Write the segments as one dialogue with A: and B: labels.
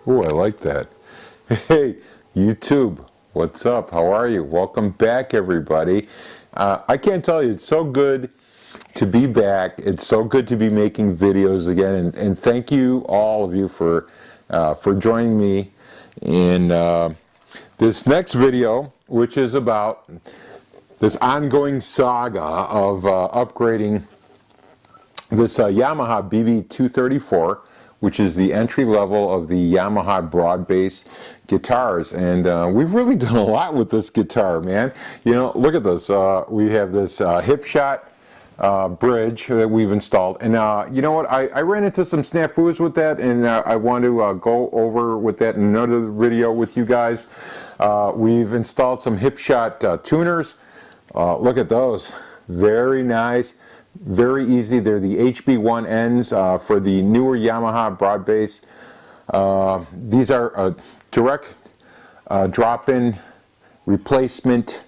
A: Oh, I like that. Hey, YouTube, what's up? How are you? Welcome back, everybody. I can't tell you, it's so good to be back. It's so good to be making videos again, and thank you, all of you, for joining me in this next video, which is about this ongoing saga of upgrading this Yamaha BB-234, which is the entry level of the Yamaha broad bass guitars. And we've really done a lot with this guitar, man. You know, look at this. We have this hip shot bridge that we've installed. And you know what? I ran into some snafus with that, and I want to go over with that in another video with you guys. We've installed some hip shot tuners. Look at those. Very nice. Very easy. They're the HB1Ns for the newer Yamaha broad bass. These are direct drop-in replacement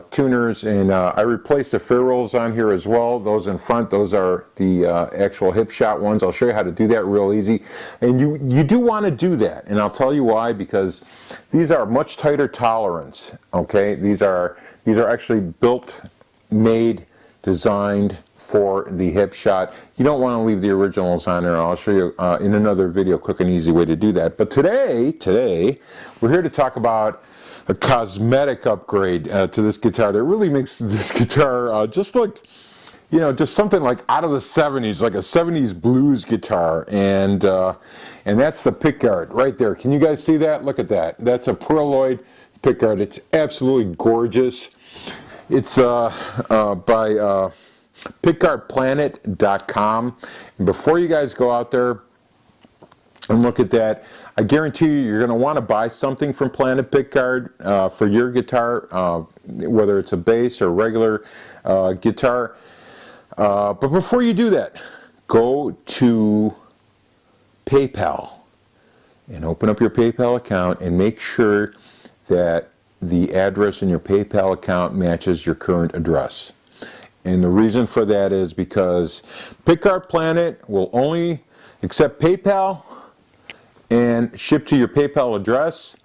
A: tuners, and I replaced the ferrules on here as well. Those in front, those are the actual hip shot ones. I'll show you how to do that real easy. And you do want to do that, and I'll tell you why, because these are much tighter tolerance. Okay, these are actually built, made, designed for the hip shot. You don't want to leave the originals on there. I'll show you in another video, quick and easy way to do that. But today we're here to talk about a cosmetic upgrade to this guitar that really makes this guitar just look, you know, just something like out of the 70s, like a 70s blues guitar. And that's the Pickguard right there. Can you guys see that? Look at that. That's a Pearloid Pickguard. It's absolutely gorgeous. It's by pickguardplanet.com. And before you guys go out there and look at that, I guarantee you're going to want to buy something from Planet Pickguard for your guitar, whether it's a bass or regular guitar. But before you do that, go to PayPal and open up your PayPal account and make sure that the address in your PayPal account matches your current address. And the reason for that is because Pickguard Planet will only accept PayPal and ship to your PayPal address.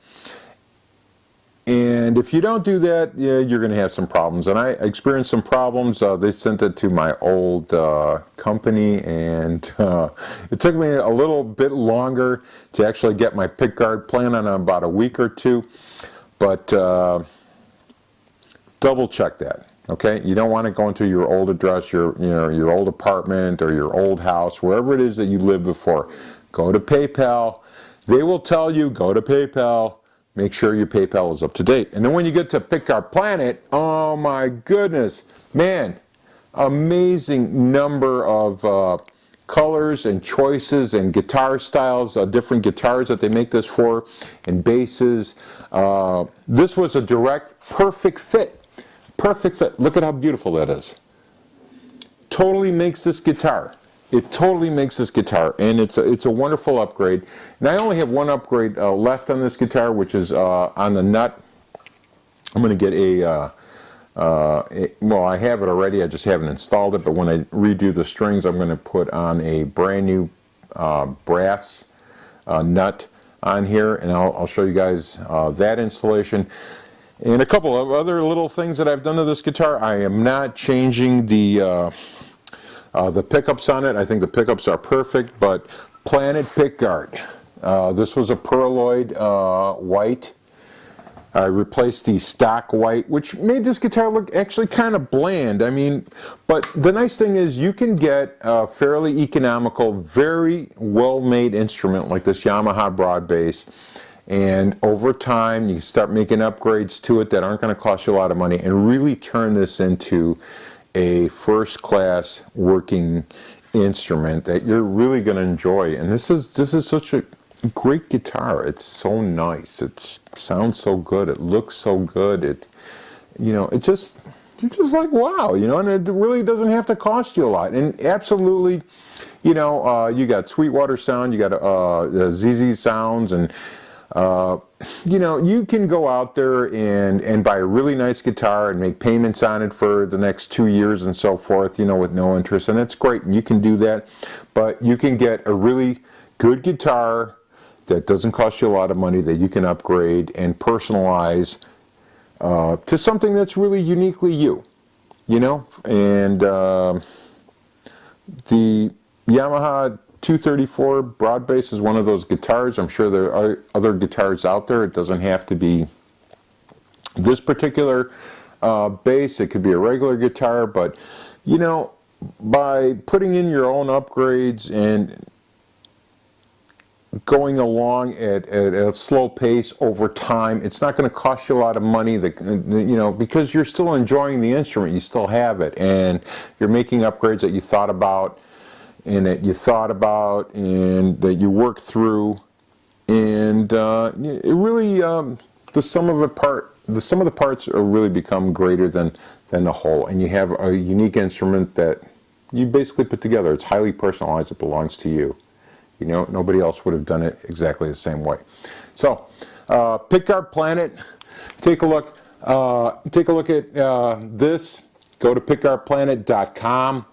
A: And if you don't do that, yeah, you're going to have some problems. And I experienced some problems. They sent it to my old company, and it took me a little bit longer to actually get my Pickguard plan on about a week or two. But double check that, okay? You don't want to go into your old address, your old apartment or your old house, wherever it is that you lived before. Go to PayPal. They will tell you, go to PayPal. Make sure your PayPal is up to date. And then when you get to Pickguard Planet, oh my goodness, man, amazing number of colors and choices and guitar styles, different guitars that they make this for, and basses. This was a direct, perfect fit. Perfect fit. Look at how beautiful that is. Totally makes this guitar. It totally makes this guitar, and it's a wonderful upgrade. And I only have one upgrade left on this guitar, which is on the nut. I'm going to get well, I have it already, I just haven't installed it, but when I redo the strings, I'm going to put on a brand new brass nut on here, and I'll show you guys that installation. And a couple of other little things that I've done to this guitar. I am not changing the pickups on it. I think the pickups are perfect, but Planet Pickguard. This was a Pearloid white. I replaced the stock white, which made this guitar look actually kind of bland. I mean, but the nice thing is you can get a fairly economical, very well-made instrument like this Yamaha broad bass, and over time you can start making upgrades to it that aren't going to cost you a lot of money and really turn this into a first-class working instrument that you're really going to enjoy. And this is such a great guitar. It's so nice. It sounds so good. It looks so good. You're just like, wow, and it really doesn't have to cost you a lot. And absolutely, you got Sweetwater sound, you got ZZ sounds, and you can go out there and buy a really nice guitar and make payments on it for the next 2 years and so forth, with no interest, and that's great, and you can do that. But you can get a really good guitar that doesn't cost you a lot of money, that you can upgrade and personalize to something that's really uniquely you, you know. And the Yamaha 234 broad bass is one of those guitars. I'm sure there are other guitars out there. It doesn't have to be this particular bass. It could be a regular guitar, but you know, by putting in your own upgrades and going along at a slow pace over time, it's not going to cost you a lot of money, you know, because you're still enjoying the instrument. You still have it, and you're making upgrades that you thought about, and that you work through, and it really the sum of the parts are really become greater than the whole, and you have a unique instrument that you basically put together. It's highly personalized. It belongs to you. You know, nobody else would have done it exactly the same way. So, Pickguard Planet, take a look. Take a look at this. Go to pickguardplanet.com.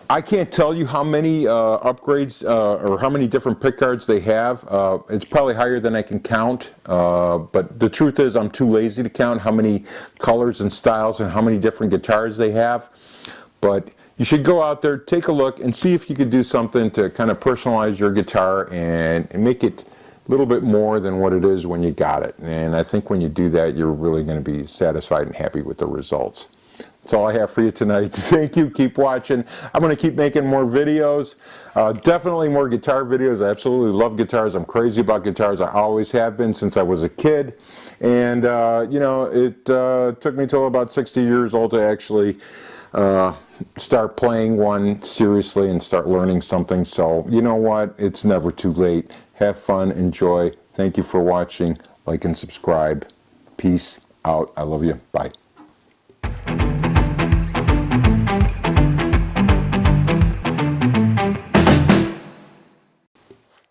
A: I can't tell you how many upgrades or how many different pickguards they have. It's probably higher than I can count, but the truth is I'm too lazy to count how many colors and styles and how many different guitars they have. But you should go out there, take a look, and see if you could do something to kind of personalize your guitar and make it a little bit more than what it is when you got it. And I think when you do that, you're really going to be satisfied and happy with the results. That's all I have for you tonight. Thank you. Keep watching. I'm going to keep making more videos. Definitely more guitar videos. I absolutely love guitars. I'm crazy about guitars. I always have been since I was a kid. And, you know, it took me till about 60 years old to actually start playing one seriously and start learning something. So, you know what? It's never too late. Have fun. Enjoy. Thank you for watching. Like and subscribe. Peace out. I love you. Bye.